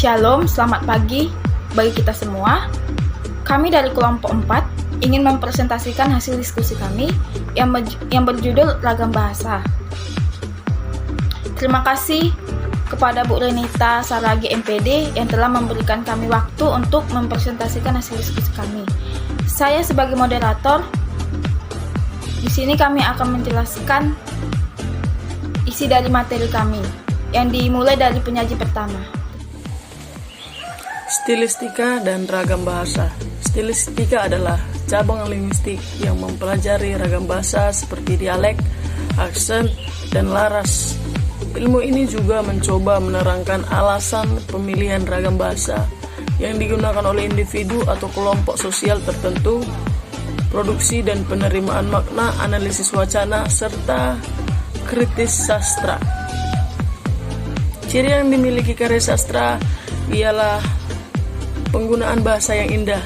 Shalom, selamat pagi bagi kita semua. Kami dari kelompok 4 ingin mempresentasikan hasil diskusi kami yang berjudul Ragam Bahasa. Terima kasih kepada Bu Renita Saragi MPD yang telah memberikan kami waktu untuk mempresentasikan hasil diskusi kami. Saya sebagai moderator, di sini kami akan menjelaskan isi dari materi kami yang dimulai dari penyaji pertama. Stilistika dan ragam bahasa. Stilistika adalah cabang linguistik yang mempelajari ragam bahasa seperti dialek, aksen, dan laras. Ilmu ini juga mencoba menerangkan alasan pemilihan ragam bahasa yang digunakan oleh individu atau kelompok sosial tertentu, produksi dan penerimaan makna, analisis wacana, serta kritis sastra. Ciri yang dimiliki karya sastra ialah penggunaan bahasa yang indah.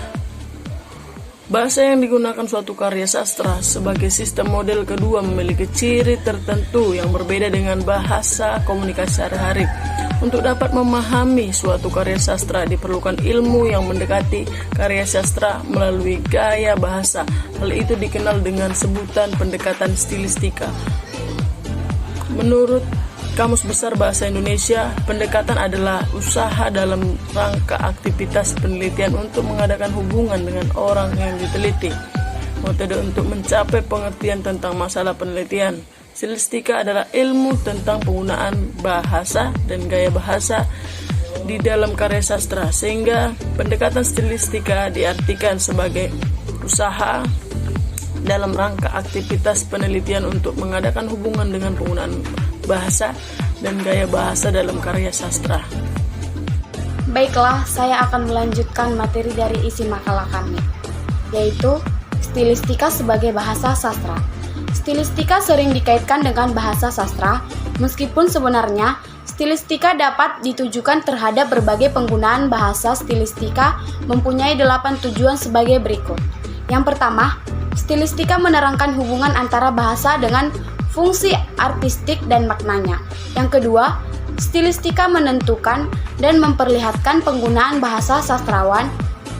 Bahasa yang digunakan suatu karya sastra sebagai sistem model kedua memiliki ciri tertentu yang berbeda dengan bahasa komunikasi sehari-hari. Untuk dapat memahami suatu karya sastra diperlukan ilmu yang mendekati karya sastra melalui gaya bahasa. Hal itu dikenal dengan sebutan pendekatan stilistika. Menurut Kamus Besar Bahasa Indonesia, pendekatan adalah usaha dalam rangka aktivitas penelitian untuk mengadakan hubungan dengan orang yang diteliti. Metode untuk mencapai pengertian tentang masalah penelitian. Stilistika adalah ilmu tentang penggunaan bahasa dan gaya bahasa di dalam karya sastra, sehingga pendekatan stilistika diartikan sebagai usaha dalam rangka aktivitas penelitian untuk mengadakan hubungan dengan penggunaan bahasa dan gaya bahasa dalam karya sastra. Baiklah, saya akan melanjutkan materi dari isi makalah kami, yaitu stilistika sebagai bahasa sastra. Stilistika sering dikaitkan dengan bahasa sastra, meskipun sebenarnya stilistika dapat ditujukan terhadap berbagai penggunaan bahasa. Stilistika mempunyai 8 tujuan sebagai berikut. Yang pertama, stilistika menerangkan hubungan antara bahasa dengan fungsi artistik dan maknanya. Yang kedua, stilistika menentukan dan memperlihatkan penggunaan bahasa sastrawan,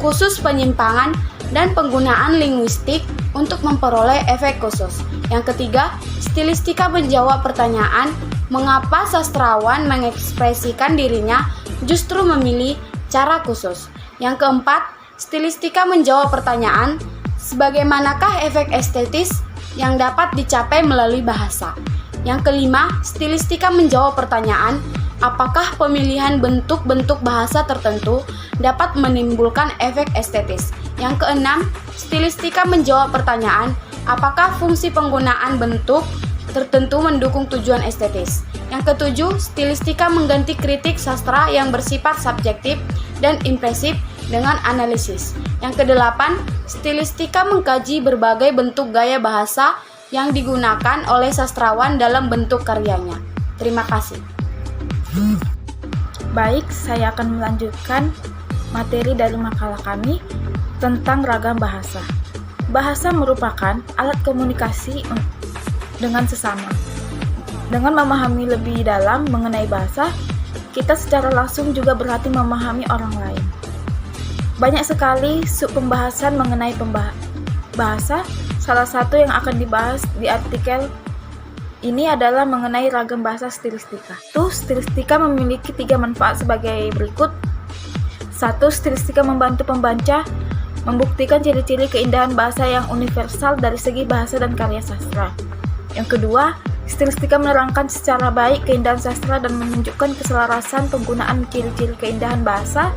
khusus penyimpangan dan penggunaan linguistik untuk memperoleh efek khusus. Yang ketiga, stilistika menjawab pertanyaan mengapa sastrawan mengekspresikan dirinya justru memilih cara khusus. Yang keempat, stilistika menjawab pertanyaan sebagaimanakah efek estetis yang dapat dicapai melalui bahasa. Yang kelima, stilistika menjawab pertanyaan apakah pemilihan bentuk-bentuk bahasa tertentu dapat menimbulkan efek estetis. Yang keenam, stilistika menjawab pertanyaan apakah fungsi penggunaan bentuk tertentu mendukung tujuan estetis. Yang ketujuh, stilistika mengganti kritik sastra yang bersifat subjektif dan impresif dengan analisis. Yang kedelapan, stilistika mengkaji berbagai bentuk gaya bahasa yang digunakan oleh sastrawan dalam bentuk karyanya. Terima kasih. Baik, saya akan melanjutkan materi dari makalah kami tentang ragam bahasa. Bahasa merupakan alat komunikasi dengan sesama. Dengan memahami lebih dalam mengenai bahasa, kita secara langsung juga berarti memahami orang lain. Banyak sekali sub pembahasan mengenai bahasa. Salah satu yang akan dibahas di artikel ini adalah mengenai ragam bahasa stilistika. Stilistika memiliki 3 manfaat sebagai berikut. 1. Stilistika membantu pembaca membuktikan ciri-ciri keindahan bahasa yang universal dari segi bahasa dan karya sastra. Yang kedua, stilistika menerangkan secara baik keindahan sastra dan menunjukkan keselarasan penggunaan ciri-ciri keindahan bahasa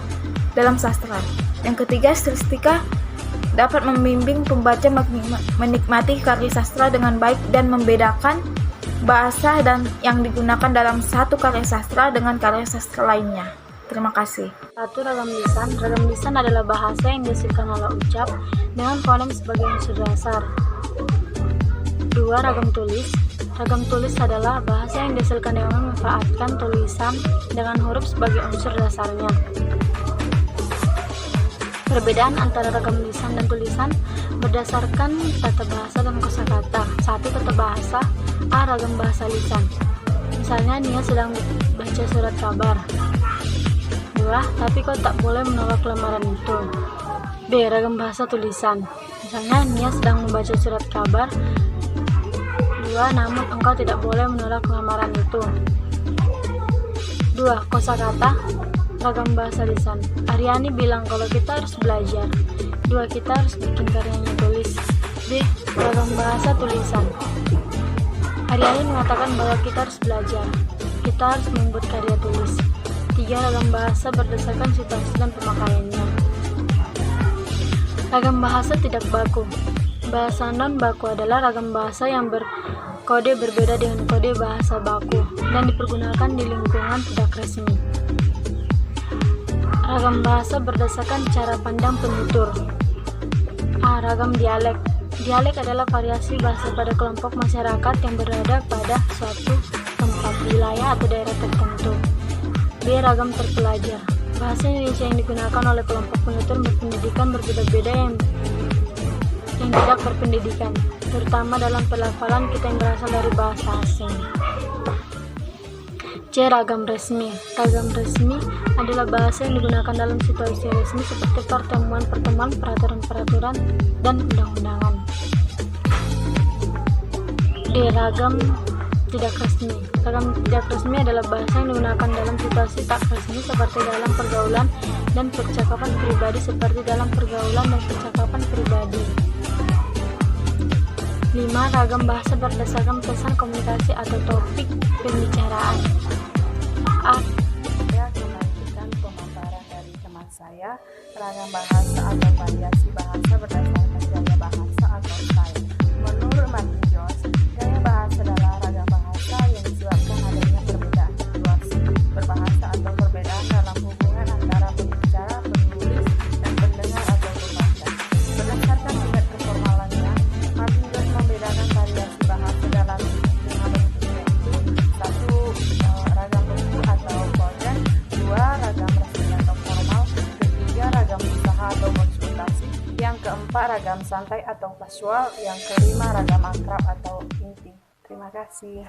dalam sastra. Yang ketiga, stilistika dapat membimbing pembaca menikmati karya sastra dengan baik dan membedakan bahasa yang digunakan dalam satu karya sastra dengan karya sastra lainnya. Terima kasih. 1. Ragam lisan. Ragam lisan adalah bahasa yang dihasilkan oleh ucap dengan fonem sebagai unsur dasar. 2. Ragam tulis. Ragam tulis adalah bahasa yang dihasilkan dengan memanfaatkan tulisan dengan huruf sebagai unsur dasarnya. Perbedaan antara ragam lisan dan tulisan berdasarkan tata bahasa dan kosakata. 1. Tata bahasa. A. Ragam bahasa lisan. Misalnya Nia sedang baca surat kabar. 2. murah, tapi kau tak boleh menolak lamaran itu. B. Ragam bahasa tulisan. Misalnya, Nia sedang membaca surat kabar. 2. Namun engkau tidak boleh menolak lamaran itu. 2. Kosakata. Ragam bahasa lisan. Aryani bilang kalau kita harus belajar. 2. Kita harus bikin karyanya tulis. B. Ragam bahasa tulisan. Aryani mengatakan bahwa kita harus belajar. Kita harus membuat karya tulis. 3. Ragam bahasa berdasarkan situasi dan pemakaiannya. Ragam bahasa tidak baku. Bahasa non-baku adalah ragam bahasa yang berkode berbeda dengan kode bahasa baku dan dipergunakan di lingkungan tidak resmi. Ragam bahasa berdasarkan cara pandang penutur. A. Ragam dialek. Dialek adalah variasi bahasa pada kelompok masyarakat yang berada pada suatu tempat, wilayah, atau daerah tertentu. B. Ragam terpelajar. Bahasa Indonesia yang digunakan oleh kelompok penutur berpendidikan berbeda-beda yang tidak berpendidikan, terutama dalam pelafalan kita yang berasal dari bahasa asing. C. Ragam resmi. Ragam resmi adalah bahasa yang digunakan dalam situasi resmi seperti pertemuan-pertemuan, peraturan-peraturan, dan undang-undangan. D. Ragam tidak resmi. Ragam tidak resmi adalah bahasa yang digunakan dalam situasi tak resmi seperti dalam pergaulan dan percakapan pribadi seperti dalam pergaulan dan percakapan pribadi. 5. Ragam bahasa berdasarkan pesan komunikasi atau topik pembicaraan. A. Saya akan melanjutkan pemaparan dari teman saya, ragam bahasa atau variasi bahasa berdasarkan gaya bahasa atau style. Menurut Martin Jones, gaya bahasa adalah ragam bahasa yang disebabkan adanya perbedaan situasi berbahasa atau perbedaan dalam hubungan antara pembicara, penulis, dan pendengar atau pembaca. Berdasarkan tingkat keformalannya, Martin Jones membedakan variasi bahasa dalam 5 bentuk, yaitu 1. Ragam bentuk atau konten, 2. Ragam resmi atau formal, 3. Ragam usaha atau konsultasi, yang keempat ragam santai atau casual, yang kelima ragam akrab atau inti. Terima kasih.